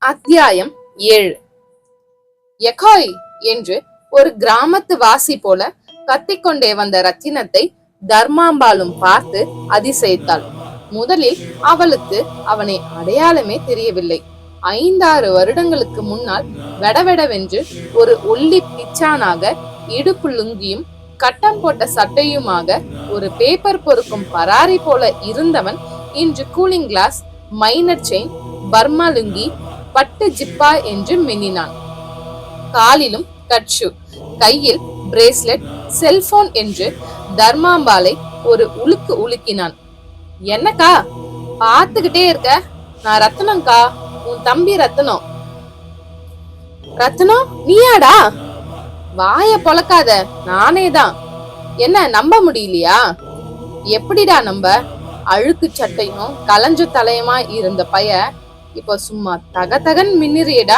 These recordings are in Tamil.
அத்தியாயம் 7. எக்காய் என்று ஒரு கிராமத்து வாசி போல கத்திக்கொண்டே வந்த ரத்தினத்தை தர்மாம்பாளும் பார்த்து அதிசயித்தாள். முதலில் அவளுக்கு அவனை அடையாளமே தெரியவில்லை. 5-6 வருடங்களுக்கு முன்னால் வெடவெடவென்று ஒரு ஒல்லி பிச்சானாக இடுப்பு லுங்கியும் கட்டம் போட்ட சட்டையுமாக ஒரு பேப்பர் பொறுக்கும் பராரி போல இருந்தவன் இன்று cooling glass, minor chain, Burma lungi, பட்டு ஜிப்பா என்று மின்னினான். காலிலும் கட்ஷு, கையில் பிரேஸ்லெட், செல்போன் என்று தர்மாம்பாளை ஒரு உலுக்கு உலுக்கினான். என்னக்கா பாத்துக்கிட்டே இருக்க? நான் ரத்னம்கா, உன் தம்பி ரத்னம். ரத்னம் நீயாடா? வாய பொளக்காத, நானேதான். என்ன நம்ப முடியலையா? எப்படிடா நம்ப? அழுக்கு சட்டையும் கலஞ்ச தலையுமா இருந்த பைய இப்ப சும்மா தகதகன் மின்னிறியடா.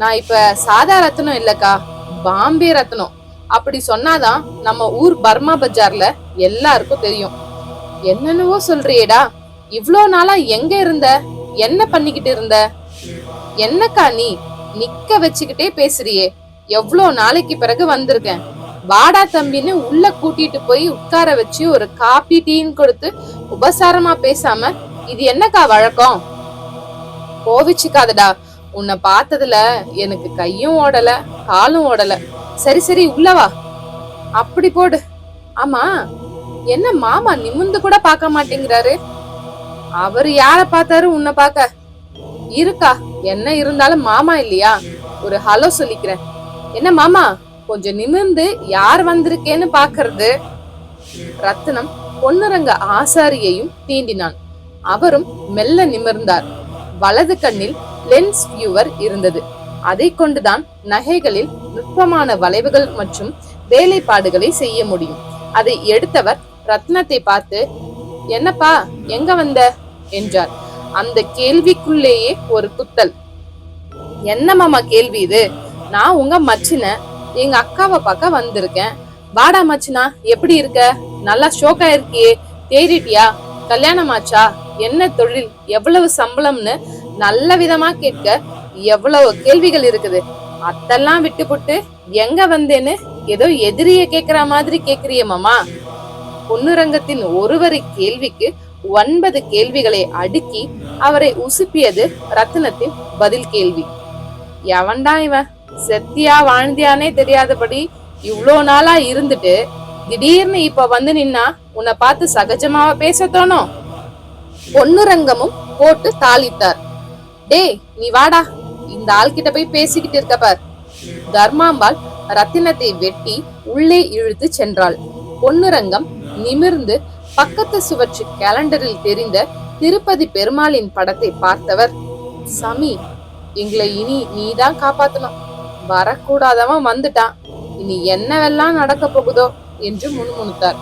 நான் இப்ப சாதா ரத்னம் இல்லக்கா, பாம்பே ரத்னம். அப்படி சொன்னாதான் நம்ம ஊர் பர்மா பஜார்ல எல்லாருக்கும் தெரியும். என்னென்னவோ சொல்றியேடா. இவ்ளோ நாளா எங்க இருந்த? என்ன பண்ணிக்கிட்டு இருந்த? என்னக்கா நீ நிக்க வச்சுக்கிட்டே பேசுறியே? எவ்வளோ நாளைக்கு பிறகு வந்திருக்கேன். வாடா தம்பின்னு உள்ள கூட்டிட்டு போய் உட்கார வச்சு ஒரு காபி டீன்னு கொடுத்து உபசாரமா பேசாம இது என்னக்கா வழக்கம்? கோவிச்சுக்காதடா. உன்னை பார்த்ததுல எனக்கு கையும் ஓடல காலும் ஓடல. சரி சரி உள்ளவா. அப்படி போடு. ஆமா, என்ன மாமா நிமிந்து கூட பார்க்க மாட்டேங்கிறாரு? அவரு யார பார்த்தாரு உன்னை பார்க்க? இருக்கா, என்ன இருந்தாலும் மாமா இல்லையா? ஒரு ஹலோ சொல்லிக்கிறேன். என்ன மாமா, கொஞ்சம் நிமிர்ந்து யார் வந்திருக்கேன்னு பாக்குறது. ரத்னம் பொன்னுரங்க ஆசாரியையும் தீண்டினான். அவரும் மெல்ல நிமிர்ந்தார். வலது கண்ணில் லென்ஸ் வியூவர் இருந்தது. அதை கொண்டுதான் நகைகளில் நுட்பமான வளைவுகள் மற்றும் வேலைப்பாடுகளை செய்ய முடியும். அதை எடுத்தவர் ரத்னத்தை பார்த்து, என்னப்பா எங்க வந்த என்றார். அந்த கேள்விக்குள்ளேயே ஒரு குத்தல். என்ன மாமா கேள்வி இது? நான் உங்க மச்சின, எங்க அக்காவை பார்க்க வந்திருக்கேன். வாடா மச்சினா, எப்படி இருக்க? நல்லா ஷோக்கா இருக்கியே, தேறிட்டியா? கல்யாணமாச்சா? என்ன தொழில்? எவ்வளவு சம்பளம்னு நல்ல விதமா கேட்க எவ்வளவு கேள்விகள் இருக்குது. அதெல்லாம் விட்டு புட்டு எங்க வந்தேன்னு ஏதோ எதிரிய கேக்குற மாதிரி கேக்குறிய மாமா. பொன்னுரங்கத்தின் ஒருவரி கேள்விக்கு 9 கேள்விகளை அடுக்கி அவரை உசுப்பியது ரத்தினத்தின் பதில் கேள்வி. எவன்டா இவன்? செத்தியா வாழ்ந்தியானே தெரியாதபடி இவ்வளோ நாளா இருந்துட்டு திடீர்னு இப்ப வந்து நின்னா உன்னை பார்த்து சகஜமாவ பேச தோணும்? பொன்னுரங்கமும் போட்டு தாளித்தார். டேய் நீ வாடா, இந்த ஆள்கிட்ட போய் பேசிக்கிட்டு இருக்க பார். தர்மாம்பாள் ரத்தினத்தை வெட்டி உள்ளே இழுத்து சென்றாள். பொன்னுரங்கம் நிமிர்ந்து பக்கத்து சுவற்று கேலண்டரில் தெரிந்த திருப்பதி பெருமாளின் படத்தை பார்த்தவர், சாமி எங்களை இனி நீதான் காப்பாத்தணும். வரக்கூடாதவன் வந்துட்டான், இனி என்னவெல்லாம் நடக்க போகுதோ என்று முணுமுணுத்தார்.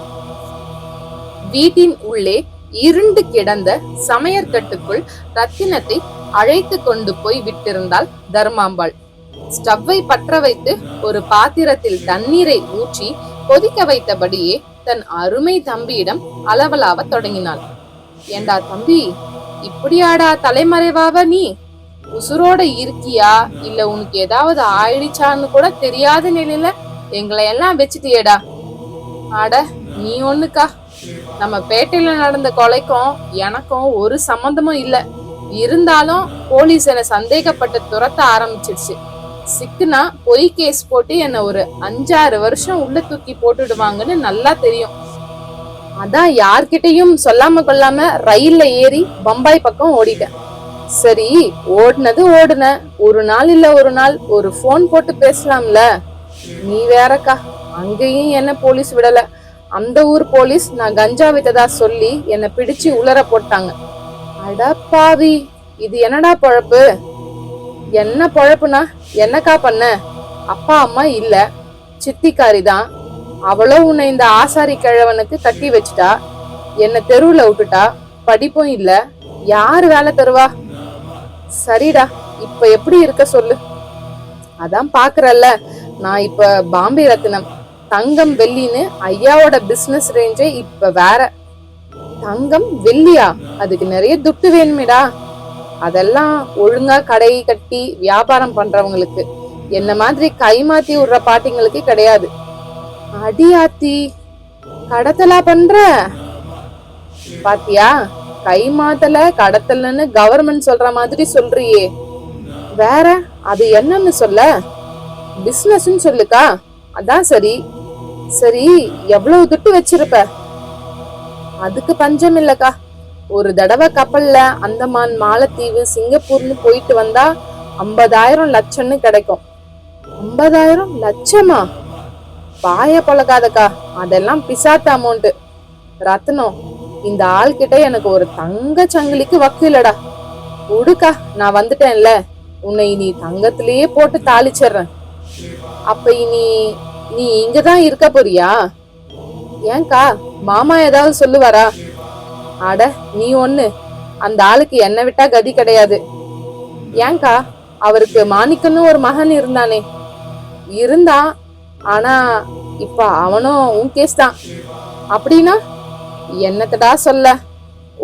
வீட்டின் உள்ளே இருண்டு கிடந்த சமையற்கட்டுக்குள் ரத்தினத்தை அழைத்து கொண்டு போய் விட்டிருந்தாள் தர்மாம்பாள். ஸ்டவ்வை பற்ற வைத்து ஒரு பாத்திரத்தில் தண்ணீரை ஊற்றி கொதிக்க வைத்தபடியே தன் அருமை தம்பியிடம் அளவலாவ தொடங்கினாள். ஏண்டா தம்பி, இப்படியாடா தலைமறைவாவ நீ? உசுரோட இருக்கியா இல்ல உனக்கு ஏதாவது ஆயிடுச்சான்னு கூட தெரியாத நிலையில எங்களை எல்லாம் வச்சுட்டியேடா. ஆட நீ ஒண்ணுக்கா, நம்ம பேட்டையில நடந்த கொலைக்கும் எனக்கும் ஒரு சம்பந்தமும் இல்ல. இருந்தாலும் போலீஸ் என்ன சந்தேகப்பட்டு துரத்த ஆரம்பிச்சிடுச்சு. சிக்குனா பொய் கேஸ் போட்டு என்ன ஒரு 5-6 வருஷம் உள்ள தூக்கி போட்டுடுவாங்கன்னு நல்லா தெரியும். அதான் யார்கிட்டையும் சொல்லாம கொள்ளாம ரயில்ல ஏறி பம்பாய் பக்கம் ஓடிட்டேன். சரி, ஓடுனது ஓடுன, ஒரு நாள் இல்ல ஒரு நாள் ஒரு போன் போட்டு பேசலாம்ல. நீ வேறக்கா, அங்கேயும் என்ன போலீஸ் விடல. அந்த ஊர் போலீஸ் நான் கஞ்சா வித்ததா சொல்லி என்னை பிடிச்சு உளர போட்டாங்க. அடா பாவி, இது என்னடா பொழப்பு? என்ன பொழப்புனா என்னக்கா பண்ண? அப்பா அம்மா இல்ல, சித்திக்காரிதான். அவளோ உன்னை இந்த ஆசாரி கிழவனுக்கு கட்டி வச்சுட்டா. என்ன தெருவுல விட்டுட்டா. படிப்பும் இல்ல, யாரு வேலை தருவா? சரிடா, இப்ப எப்படி இருக்க சொல்லு. அதான் பாக்குறல்ல, நான் இப்ப பாம்பே ரத்தினம். தங்கம் வெள்ளின்னு ஐயாவோட பிசினஸ் ரேஞ்சே இப்ப வேற. தங்கம் வெள்ளியா? அதுக்கு நிறைய துட்டு வேணுமேடா. அதெல்லாம் ஒழுங்கா கடை கட்டி வியாபாரம் பண்றவங்களுக்கு, என்ன மாதிரி கைமாத்தி விடுற பாட்டிங்களுக்கு கிடையாது. அடியாத்தி, கடத்தலா பண்ற? பாத்தியா, கைமாத்தல கடத்தலன்னு கவர்மெண்ட் சொல்ற மாதிரி சொல்றியே, வேற அது என்னன்னு சொல்ல? பிசினஸ் சொல்லுக்கா. அதான் சரி. சரி, எவ்வளவு துட்டு வச்சிருப்ப? அதுக்கு பஞ்சம் இல்லக்கா. ஒரு தடவை கப்பல்ல அந்தமான், மாலத்தீவு, சிங்கப்பூர்னு போயிட்டு வந்தா 50,000 லட்சம்னு கிடைக்கும். 50,000 லட்சமா? பாய பழகாதக்கா, அதெல்லாம் பிசாத்த அமௌண்ட். ரத்னம், இந்த ஆள் கிட்ட எனக்கு ஒரு தங்க சங்கிலிக்கு வக்கிலடா. உடுக்கா, நான் வந்துட்டேன்ல, உன்னை இனி தங்கத்திலேயே போட்டு தாளிச்சிடுறேன். அப்ப இனி நீ இங்கதான் இருக்க போறியா? ஏன்கா, மாமா ஏதாவது சொல்லுவாரா? அட நீ ஒண்ணு, அந்த ஆளுக்கு என்ன விட்டா கதி கிடையாது. ஏன்கா, அவருக்கு மாணிக்கன்னு ஒரு மகன் இருந்தானே? இருந்தான், ஆனா இப்ப அவனும் உன் கேஸ் தான். அப்படின்னா என்னத்தடா சொல்ல?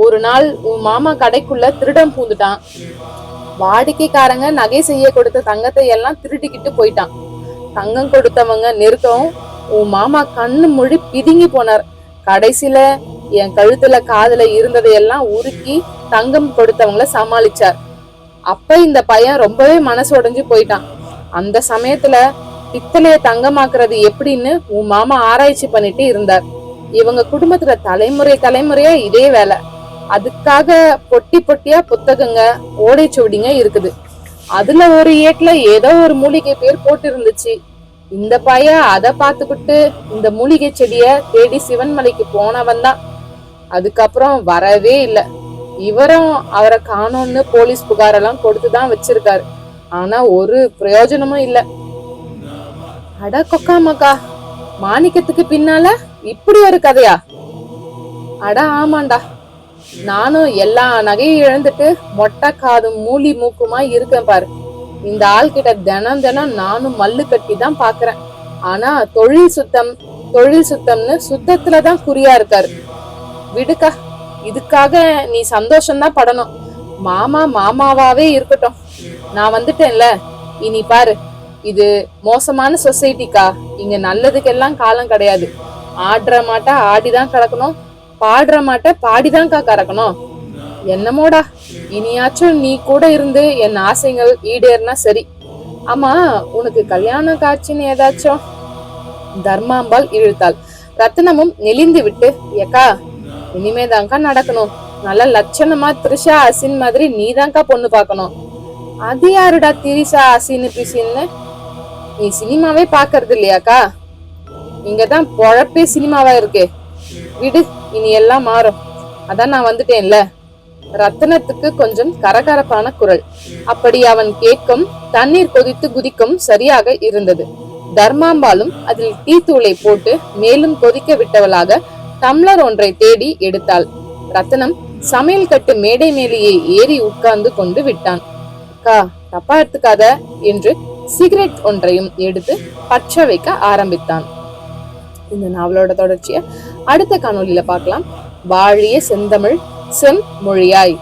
ஒரு நாள் உன் மாமா கடைக்குள்ள திருடன் பூந்துட்டான். வாடிக்கைக்காரங்க நகை செய்ய கொடுத்த தங்கத்தை எல்லாம் திருடிக்கிட்டு போயிட்டான். தங்கம் கொடுத்தவங்க நெருக்கவும் உன் மாமா கண்ணு மொழி பிதுங்கி போனார். கடைசியில என் கழுத்துல காதுல இருந்ததையெல்லாம் உருக்கி தங்கம் கொடுத்தவங்கள சமாளிச்சார். அப்ப இந்த பையன் ரொம்பவே மனசு உடைஞ்சு போயிட்டான். அந்த சமயத்துல பித்தளைய தங்கமாக்குறது எப்படின்னு உன் மாமா ஆராய்ச்சி பண்ணிட்டு இருந்தார். இவங்க குடும்பத்துல தலைமுறையா இதே வேலை. அதுக்காக பொட்டி பொட்டியா புத்தகங்க, ஓடைச்சுவடிங்க இருக்குது. அதுல ஒரு ஏட்ல ஏதோ ஒரு மூலிகை பேர் போட்டு இருந்துச்சு. இந்த பையன் அதை பார்த்துக்கிட்டு இந்த மூலிகை செடிய தேடி சிவன்மலைக்கு போனவன் தான். அதுக்கப்புறம் வரவே இல்லை. இவரும் அவரை காணோம்னு போலீஸ் புகாரெல்லாம் கொடுத்துதான் வச்சிருக்காரு. ஆனா ஒரு பிரயோஜனமும் இல்ல. அட கொக்காமக்கா, மாணிக்கத்துக்கு பின்னால இப்படி ஒரு கதையா? அட ஆமாண்டா, நானும் எல்லா நகையும் இழந்துட்டு மொட்டை காதும் மூலி மூக்குமா இருக்கேன் பாரு. இந்த ஆள் கிட்ட தினம் தினம் நானும் மல்லு கட்டி தான் பாக்குறேன். ஆனா தொழில் சுத்தம்னு சுத்தத்துலதான் குறியா இருக்காரு. விடுக்கா, இதுக்காக நீ சந்தோஷம்தான் படணும். மாமா மாமாவாவே இருக்கட்டும். நான் வந்துட்டேன்ல, இனி பாரு, இது மோசமான சொசைட்டிக்கா. இங்க நல்லதுக்கெல்லாம் காலம் கிடையாது. ஆடுற மாட்ட ஆடிதான் கிடக்கணும், பாடுற மாட்ட பாடிதான்கா கறக்கணும். என்னமோடா, இனியாச்சும் நீ கூட இருந்து என் ஆசைகள் ஈடேறினா சரி. ஆமா, உனக்கு கல்யாண காட்சின்னு ஏதாச்சும்? தர்மாம்பாள் இழுத்தாள். ரத்னமும் நெளிந்து விட்டு, ஏக்கா இனிமேதான்கா நடக்கணும். நல்ல லட்சணமா த்ரிஷா அசின் மாதிரி நீதான்கா பொண்ணு பாக்கணும். அது யாருடா திரிசா அசின்னு பிசின்னு? நீ சினிமாவே பாக்குறது இல்லையாக்கா? இங்கதான் பொழப்பே சினிமாவா இருக்கே. விடு, இனி எல்லாம் மாறும். அதான் நான் வந்துட்டேன்ல. ரத்தனத்துக்கு கொஞ்சம் கரகரப்பான குரல். அப்படி அவன் கேட்கும் தண்ணீர் கொதித்து குதிக்கும் சரியாக இருந்தது. தர்மாம்பாலும் அதில் டீ தூளை போட்டு மேலும் கொதிக்க விட்டவளாக டம்ளர் ஒன்றை தேடி எடுத்தாள். ரத்தனம் சமையல் கட்டு மேடை மேலேயே ஏறி உட்கார்ந்து கொண்டு விட்டான். அக்கா, தப்பா எடுத்துக்காத என்று சிகரெட் ஒன்றையும் எடுத்து பற்ற வைக்க ஆரம்பித்தான். இந்த நாவலோட தொடர்ச்சியை அடுத்த காணொலியில பார்க்கலாம். வாழிய செந்தமிழ் செம்மொழியாய்.